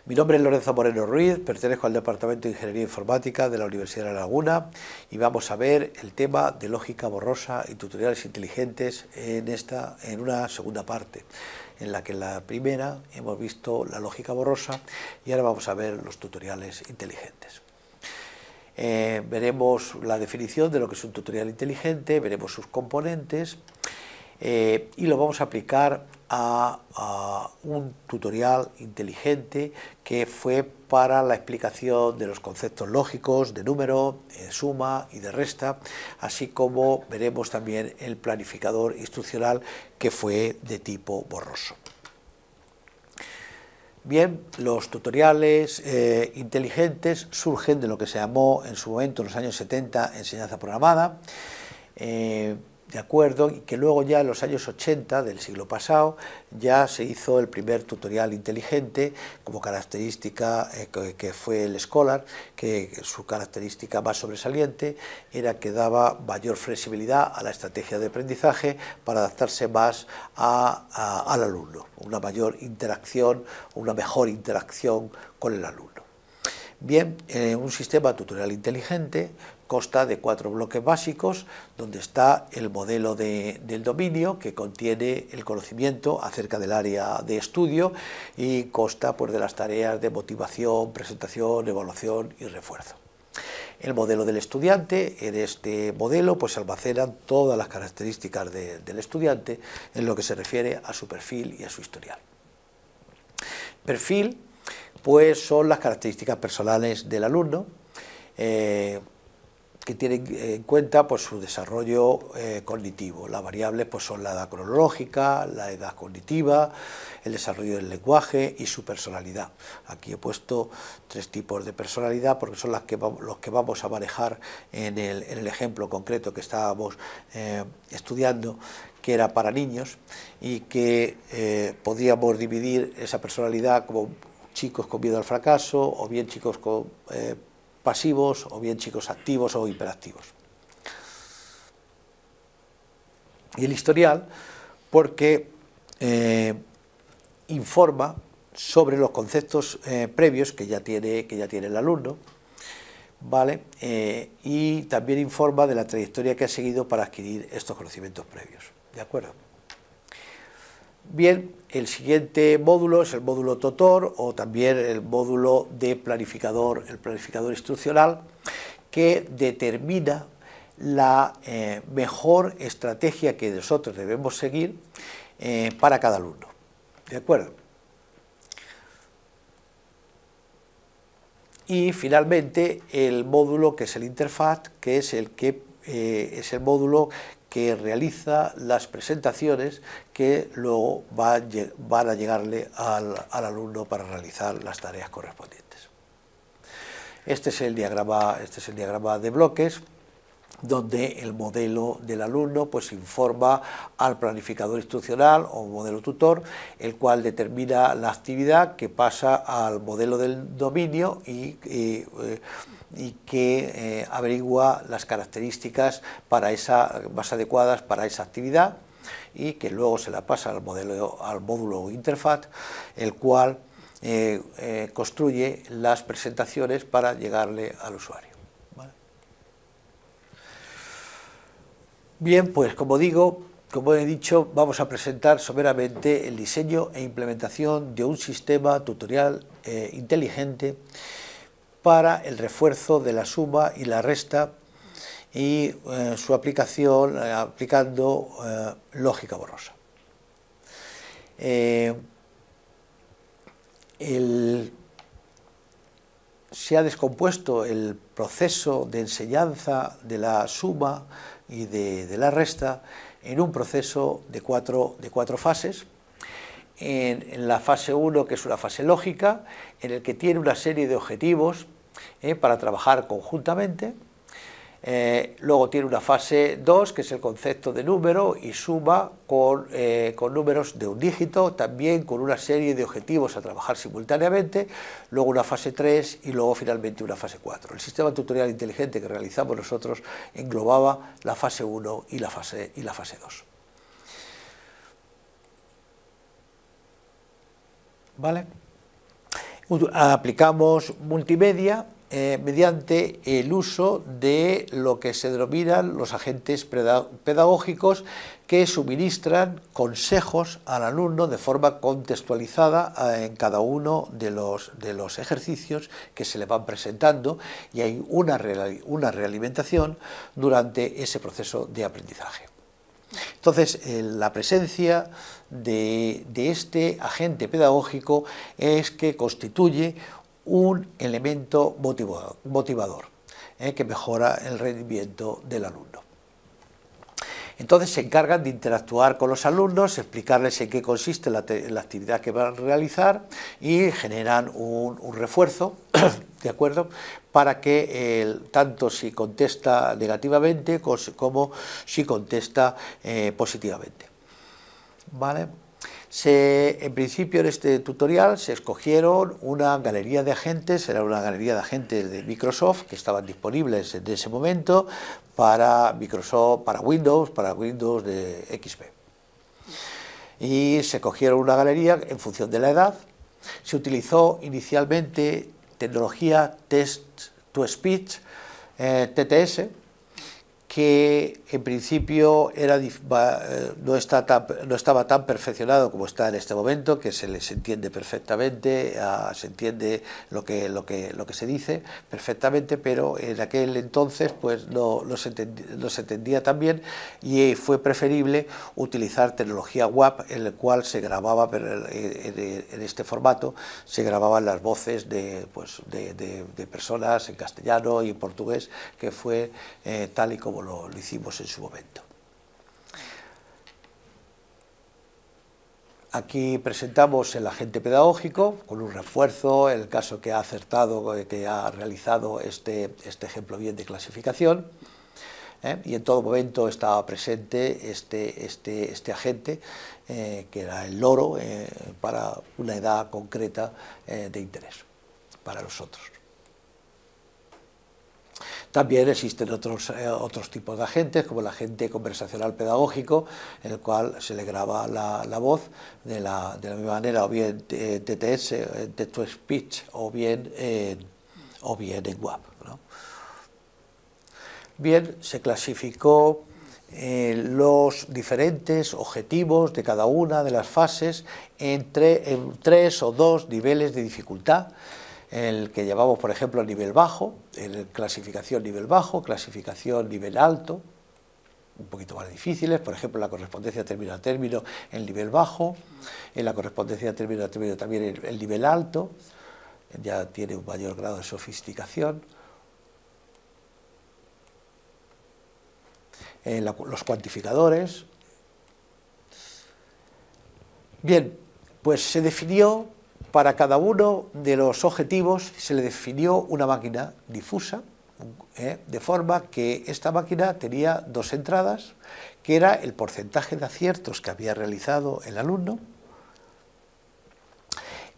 Mi nombre es Lorenzo Moreno Ruiz, pertenezco al Departamento de Ingeniería Informática de la Universidad de La Laguna y vamos a ver el tema de lógica borrosa y tutoriales inteligentes en una segunda parte, en la que en la primera hemos visto la lógica borrosa y ahora vamos a ver los tutoriales inteligentes. Veremos la definición de lo que es un tutorial inteligente, veremos sus componentes y lo vamos a aplicar a un tutorial inteligente que fue para la explicación de los conceptos lógicos de número, de suma y de resta, así como veremos también el planificador instruccional que fue de tipo borroso. Bien, los tutoriales inteligentes surgen de lo que se llamó en su momento, en los años 70, enseñanza programada, de acuerdo, y que luego ya en los años 80 del siglo pasado ya se hizo el primer tutorial inteligente como característica que fue el Scholar, que su característica más sobresaliente era que daba mayor flexibilidad a la estrategia de aprendizaje para adaptarse más al alumno, una mayor interacción, una mejor interacción con el alumno. Bien, un sistema tutorial inteligente consta de 4 bloques básicos, donde está el modelo del dominio, que contiene el conocimiento acerca del área de estudio y consta pues, de las tareas de motivación, presentación, evaluación y refuerzo. El modelo del estudiante, en este modelo pues, se almacenan todas las características del estudiante en lo que se refiere a su perfil y a su historial. Perfil pues son las características personales del alumno, que tienen en cuenta pues, su desarrollo cognitivo. Las variables pues, son la edad cronológica, la edad cognitiva, el desarrollo del lenguaje y su personalidad. Aquí he puesto 3 tipos de personalidad porque son los que vamos a manejar en el ejemplo concreto que estábamos estudiando, que era para niños, y que podíamos dividir esa personalidad como chicos con miedo al fracaso, o bien chicos pasivos, o bien chicos activos o hiperactivos. Y el historial, porque informa sobre los conceptos previos que ya tiene el alumno, ¿vale? Y también informa de la trayectoria que ha seguido para adquirir estos conocimientos previos, ¿de acuerdo? Bien, el siguiente módulo es el módulo tutor o también el módulo de planificador, el planificador instruccional, que determina la mejor estrategia que nosotros debemos seguir para cada alumno, ¿de acuerdo? Y finalmente el módulo que es el interfaz, que es el módulo que realiza las presentaciones que luego van a llegarle al alumno para realizar las tareas correspondientes. Este es el diagrama de bloques, donde el modelo del alumno pues informa al planificador instruccional o modelo tutor, el cual determina la actividad que pasa al modelo del dominio y que averigua las características más adecuadas para esa actividad y que luego se la pasa al módulo interfaz, el cual construye las presentaciones para llegarle al usuario. ¿Vale? Bien, pues como he dicho, vamos a presentar someramente el diseño e implementación de un sistema tutorial inteligente para el refuerzo de la suma y la resta y su aplicación aplicando lógica borrosa. Se ha descompuesto el proceso de enseñanza de la suma y de la resta en un proceso de cuatro fases. En la fase 1, que es una fase lógica, en el que tiene una serie de objetivos para trabajar conjuntamente. Luego tiene una fase 2, que es el concepto de número y suma con números de un dígito, también con una serie de objetivos a trabajar simultáneamente. Luego una fase 3 y luego finalmente una fase 4. El sistema tutorial inteligente que realizamos nosotros englobaba la fase 1 y la fase 2. ¿Vale? Aplicamos multimedia mediante el uso de lo que se denominan los agentes pedagógicos, que suministran consejos al alumno de forma contextualizada en cada uno de los ejercicios que se le van presentando, y hay una realimentación durante ese proceso de aprendizaje. Entonces, la presencia de este agente pedagógico es que constituye un elemento motivador que mejora el rendimiento del alumno. Entonces se encargan de interactuar con los alumnos, explicarles en qué consiste la actividad que van a realizar, y generan un refuerzo, ¿de acuerdo?, para que tanto si contesta negativamente como si contesta positivamente. ¿Vale? En principio en este tutorial se escogieron una galería de agentes, era una galería de agentes de Microsoft que estaban disponibles en ese momento para Microsoft, para Windows de XP. Y se cogieron una galería en función de la edad. Se utilizó inicialmente tecnología Text-to-Speech, TTS, que en principio no estaba tan perfeccionado como está en este momento, que se les entiende perfectamente, se entiende lo que se dice perfectamente, pero en aquel entonces pues no se entendía tan bien, y fue preferible utilizar tecnología WAV, en el cual se grababa, en este formato, se grababan las voces de personas en castellano y en portugués, que fue tal y como lo hicimos en su momento. Aquí presentamos el agente pedagógico con un refuerzo, en el caso que ha acertado, que ha realizado este ejemplo bien de clasificación, y en todo momento estaba presente este agente, que era el loro, para una edad concreta de interés para nosotros. También existen otros tipos de agentes, como el agente conversacional pedagógico, en el cual se le graba la voz de la misma manera, o bien TTS, Text-to-Speech, o bien en WAV, ¿no? Bien, se clasificó los diferentes objetivos de cada una de las fases en 3 o 2 niveles de dificultad. El que llamamos, por ejemplo, a nivel bajo, clasificación nivel bajo, clasificación nivel alto, un poquito más difíciles, por ejemplo, la correspondencia término a término, el nivel bajo, en la correspondencia término a término también el nivel alto, ya tiene un mayor grado de sofisticación. Los cuantificadores. Bien, pues se definió, para cada uno de los objetivos se le definió una máquina difusa, de forma que esta máquina tenía 2 entradas, que era el porcentaje de aciertos que había realizado el alumno,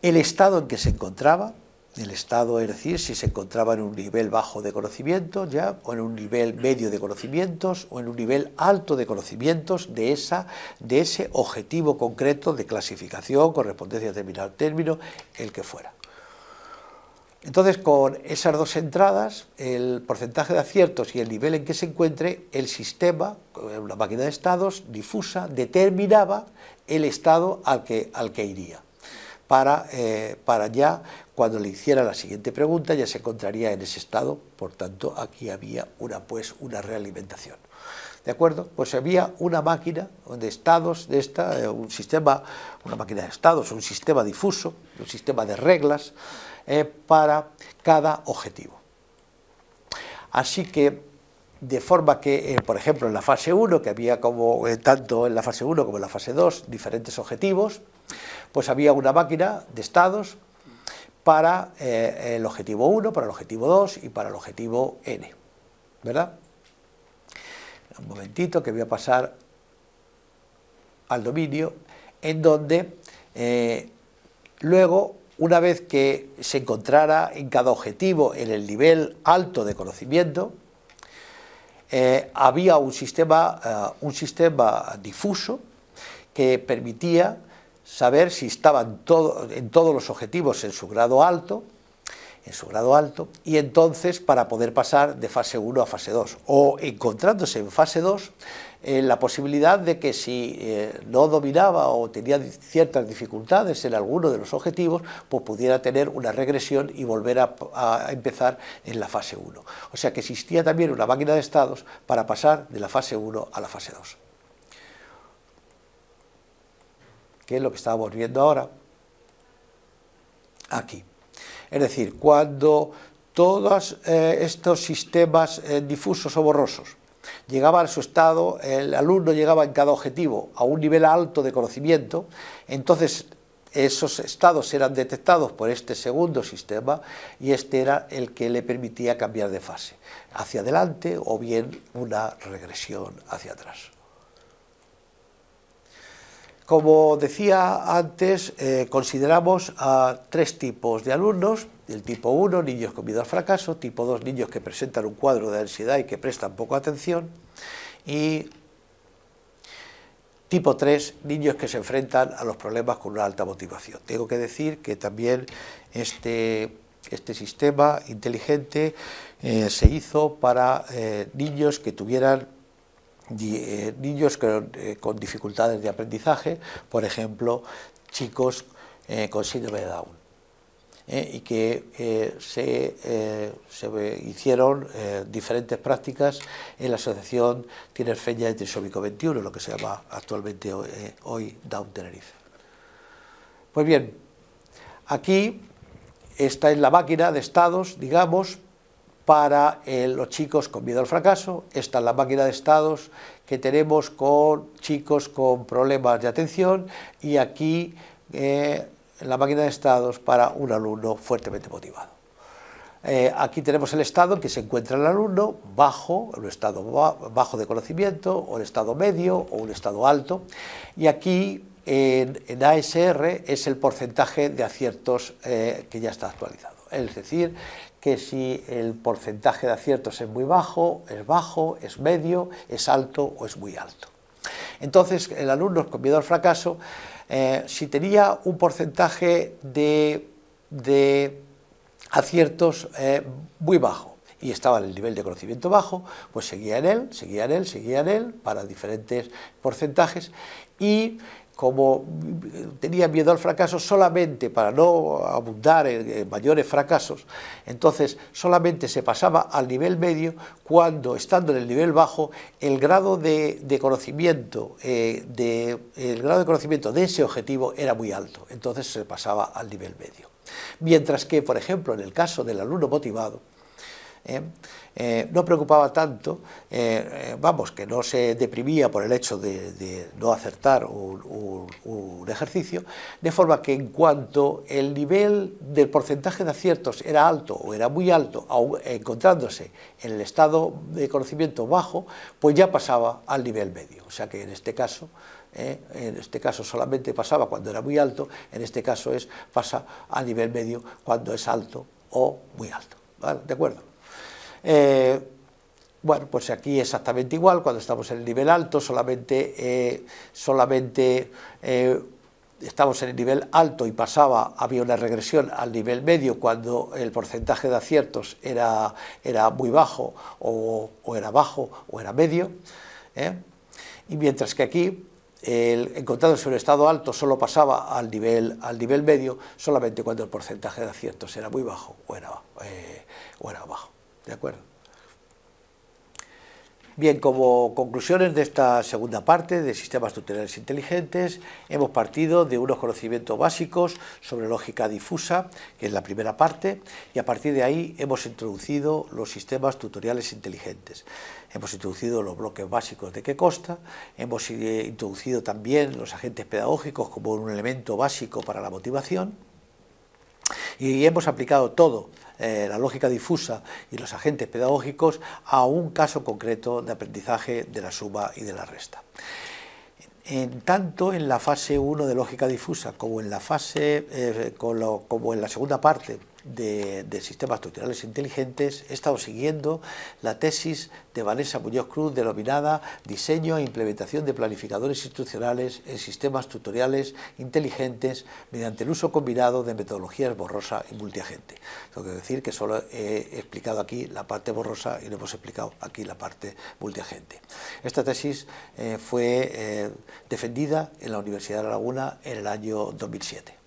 el estado en que se encontraba, el estado, es decir, si se encontraba en un nivel bajo de conocimiento ya, o en un nivel medio de conocimientos, o en un nivel alto de conocimientos de ese objetivo concreto de clasificación, correspondencia término a término, el que fuera. Entonces, con esas 2 entradas, el porcentaje de aciertos y el nivel en que se encuentre, el sistema, una máquina de estados difusa, determinaba el estado al que iría. Para ya, cuando le hiciera la siguiente pregunta, ya se encontraría en ese estado. Por tanto, aquí había una realimentación. ¿De acuerdo? Pues había una máquina de estados, un sistema, una máquina de estados, un sistema difuso, un sistema de reglas para cada objetivo. Así que, de forma que, por ejemplo, en la fase 1, que había tanto en la fase 1 como en la fase 2 diferentes objetivos, pues había una máquina de estados para el objetivo 1, para el objetivo 2 y para el objetivo n, ¿verdad? Un momentito, que voy a pasar al dominio, en donde luego, una vez que se encontrara en cada objetivo en el nivel alto de conocimiento, había un sistema difuso que permitía saber si estaban en todos los objetivos en su grado alto, y entonces para poder pasar de fase 1 a fase 2, o encontrándose en fase 2, la posibilidad de que si no dominaba o tenía ciertas dificultades en alguno de los objetivos, pues pudiera tener una regresión y volver a empezar en la fase 1. O sea que existía también una máquina de estados para pasar de la fase 1 a la fase 2. ¿Qué es lo que estábamos viendo ahora? Aquí. Es decir, cuando todos estos sistemas difusos o borrosos llegaban a su estado, el alumno llegaba en cada objetivo a un nivel alto de conocimiento, entonces esos estados eran detectados por este segundo sistema y este era el que le permitía cambiar de fase, hacia adelante o bien una regresión hacia atrás. Como decía antes, consideramos a tres tipos de alumnos: el tipo 1, niños con miedo al fracaso; tipo 2, niños que presentan un cuadro de ansiedad y que prestan poco atención; y tipo 3, niños que se enfrentan a los problemas con una alta motivación. Tengo que decir que también este sistema inteligente se hizo para niños que tuvieran con dificultades de aprendizaje, por ejemplo, chicos con síndrome de Down, y que se hicieron diferentes prácticas en la asociación Tinerfeña y Trisómico 21, lo que se llama actualmente hoy Down Tenerife. Pues bien, aquí esta es la máquina de estados, digamos, para los chicos con miedo al fracaso. Esta es la máquina de estados que tenemos con chicos con problemas de atención, y aquí la máquina de estados para un alumno fuertemente motivado. Aquí tenemos el estado en que se encuentra el alumno, bajo, un estado bajo de conocimiento, o el estado medio, o un estado alto, y aquí en ASR es el porcentaje de aciertos que ya está actualizado. Es decir, que si el porcentaje de aciertos es muy bajo, es medio, es alto o es muy alto. Entonces, el alumno con miedo al fracaso, si tenía un porcentaje de aciertos muy bajo y estaba en el nivel de conocimiento bajo, pues seguía en él para diferentes porcentajes, y como tenía miedo al fracaso, solamente para no abundar en mayores fracasos, entonces solamente se pasaba al nivel medio cuando, estando en el nivel bajo, el grado de conocimiento de ese objetivo era muy alto, entonces se pasaba al nivel medio. Mientras que, por ejemplo, en el caso del alumno motivado, no preocupaba tanto, que no se deprimía por el hecho de no acertar un ejercicio, de forma que en cuanto el nivel del porcentaje de aciertos era alto o era muy alto, aun encontrándose en el estado de conocimiento bajo, pues ya pasaba al nivel medio. O sea que en este caso solamente pasaba cuando era muy alto, en este caso pasa al nivel medio cuando es alto o muy alto. ¿Vale? ¿De acuerdo? Bueno, pues aquí exactamente igual. Cuando estamos en el nivel alto solamente estamos en el nivel alto y había una regresión al nivel medio cuando el porcentaje de aciertos era muy bajo o era medio, y mientras que aquí encontrándose en un estado alto solo pasaba al nivel medio solamente cuando el porcentaje de aciertos era muy bajo o era bajo. ¿De acuerdo? Bien, como conclusiones de esta segunda parte de sistemas tutoriales inteligentes, hemos partido de unos conocimientos básicos sobre lógica difusa, que es la primera parte, y a partir de ahí hemos introducido los sistemas tutoriales inteligentes. Hemos introducido los bloques básicos de qué consta, hemos introducido también los agentes pedagógicos como un elemento básico para la motivación, y hemos aplicado todo, la lógica difusa y los agentes pedagógicos, a un caso concreto de aprendizaje de la suma y de la resta. Tanto en la fase 1 de lógica difusa como en la segunda parte de sistemas tutoriales inteligentes, he estado siguiendo la tesis de Vanessa Muñoz Cruz denominada Diseño e implementación de planificadores instruccionales en sistemas tutoriales inteligentes mediante el uso combinado de metodologías borrosa y multiagente. Tengo que decir que solo he explicado aquí la parte borrosa y no hemos explicado aquí la parte multiagente. Esta tesis fue defendida en la Universidad de La Laguna en el año 2007.